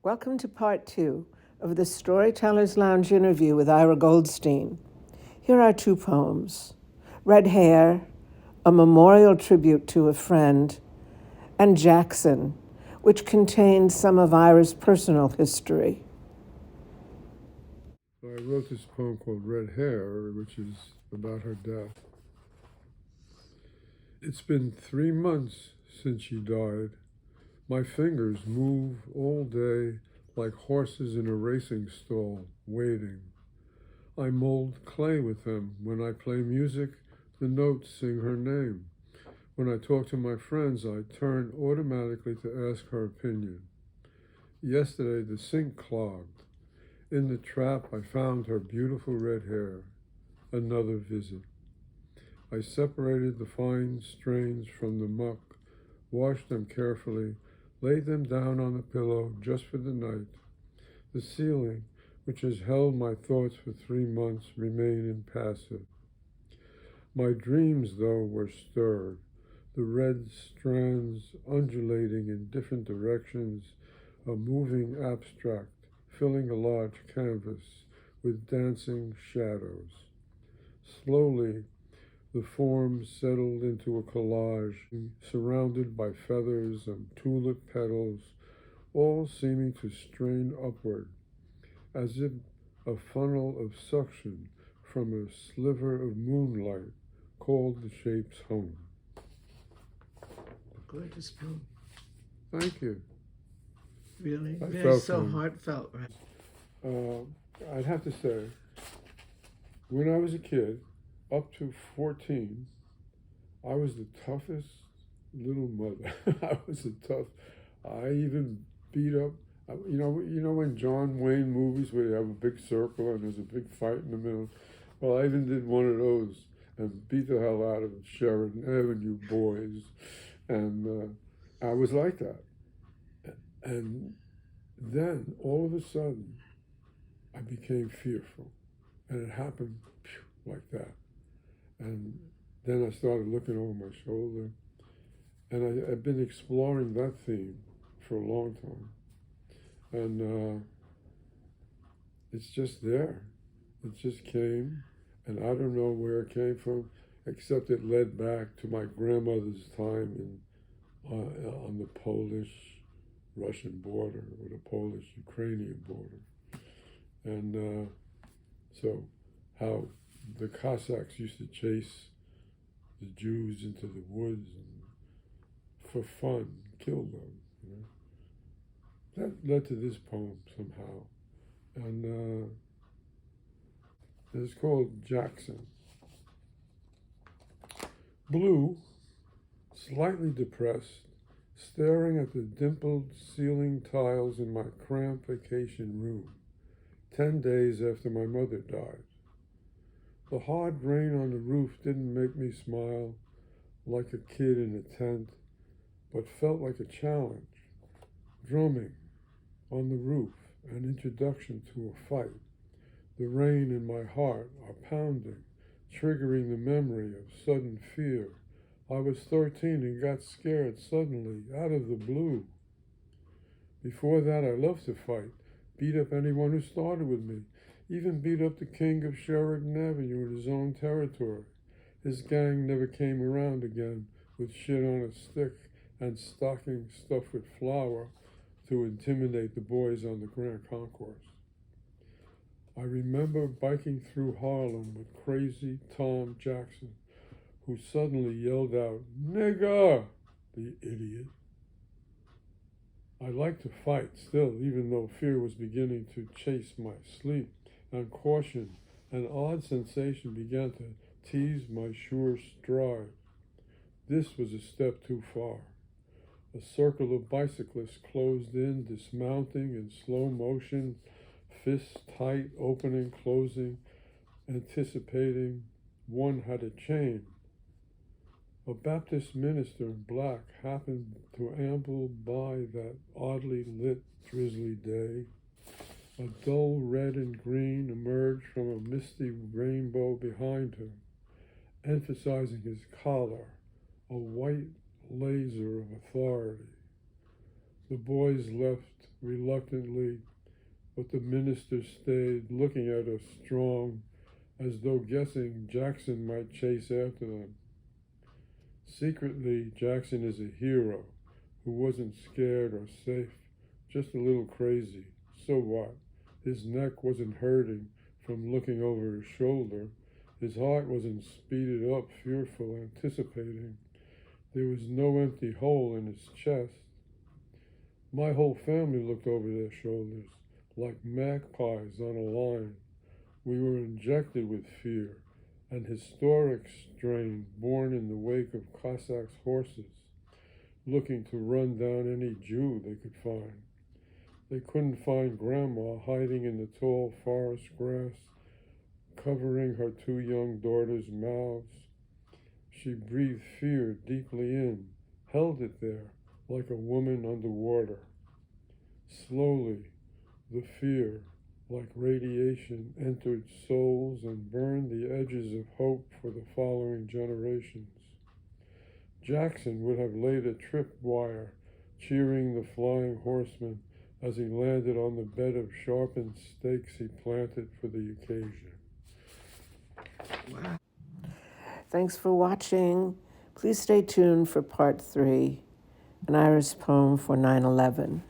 Welcome to part 2 of the Storyteller's Lounge interview with Ira Goldstein. Here are 2 poems, Red Hair, a memorial tribute to a friend, and Jackson, which contains some of Ira's personal history. I wrote this poem called Red Hair, which is about her death. It's been 3 months since she died. My fingers move all day like horses in a racing stall, waiting. I mold clay with them. When I play music, the notes sing her name. When I talk to my friends, I turn automatically to ask her opinion. Yesterday, the sink clogged. In the trap, I found her beautiful red hair. Another visit. I separated the fine strains from the muck, washed them carefully, laid them down on the pillow just for the night. The ceiling, which has held my thoughts for 3 months, remained impassive. My dreams, though, were stirred, the red strands undulating in different directions, a moving abstract, filling a large canvas with dancing shadows. Slowly, the forms settled into a collage, surrounded by feathers and tulip petals, all seeming to strain upward, as if a funnel of suction from a sliver of moonlight called the shapes home. Gorgeous poem. Thank you. Really? I They're felt so them. heartfelt, right? I'd have to say, when I was a kid, up to 14, I was the toughest little mother. I even beat up, you know when John Wayne movies where you have a big circle and there's a big fight in the middle? Well, I even did one of those and beat the hell out of Sheridan Avenue boys. And I was like that. And then, all of a sudden, I became fearful. And it happened like that. And then I started looking over my shoulder. And I've been exploring that theme for a long time. And it's just there. It just came. And I don't know where it came from, except it led back to my grandmother's time on the Polish-Russian border, or the Polish-Ukrainian border. And so how the Cossacks used to chase the Jews into the woods and for fun, kill them. That led to this poem somehow. And it's called Jackson. Blue, slightly depressed, staring at the dimpled ceiling tiles in my cramped vacation room, 10 days after my mother died. The hard rain on the roof didn't make me smile like a kid in a tent, but felt like a challenge. Drumming on the roof, an introduction to a fight. The rain in my heart are pounding, triggering the memory of sudden fear. I was 13 and got scared suddenly, out of the blue. Before that, I loved to fight, beat up anyone who started with me, even beat up the king of Sheridan Avenue in his own territory. His gang never came around again with shit on a stick and stocking stuffed with flour to intimidate the boys on the Grand Concourse. I remember biking through Harlem with crazy Tom Jackson, who suddenly yelled out, "Nigger!" The idiot. I liked to fight still, even though fear was beginning to chase my sleep, and caution, an odd sensation began to tease my sure stride. This was a step too far. A circle of bicyclists closed in, dismounting in slow motion, fists tight, opening, closing, anticipating. One had a chain. A Baptist minister in black happened to amble by that oddly lit, drizzly day. A dull red and green emerged from a misty rainbow behind him, emphasizing his collar, a white laser of authority. The boys left reluctantly, but the minister stayed, looking at us strong, as though guessing Jackson might chase after them. Secretly, Jackson is a hero who wasn't scared or safe, just a little crazy. So what? His neck wasn't hurting from looking over his shoulder. His heart wasn't speeded up, fearful, anticipating. There was no empty hole in his chest. My whole family looked over their shoulders, like magpies on a line. We were injected with fear, an historic strain born in the wake of Cossacks' horses, looking to run down any Jew they could find. They couldn't find Grandma hiding in the tall forest grass, covering her two young daughters' mouths. She breathed fear deeply in, held it there like a woman underwater. Slowly, the fear, like radiation, entered souls and burned the edges of hope for the following generations. Jackson would have laid a tripwire, cheering the flying horseman as he landed on the bed of sharpened stakes he planted for the occasion. Thanks for watching. Please stay tuned for part 3, an Ira's poem for 9/11.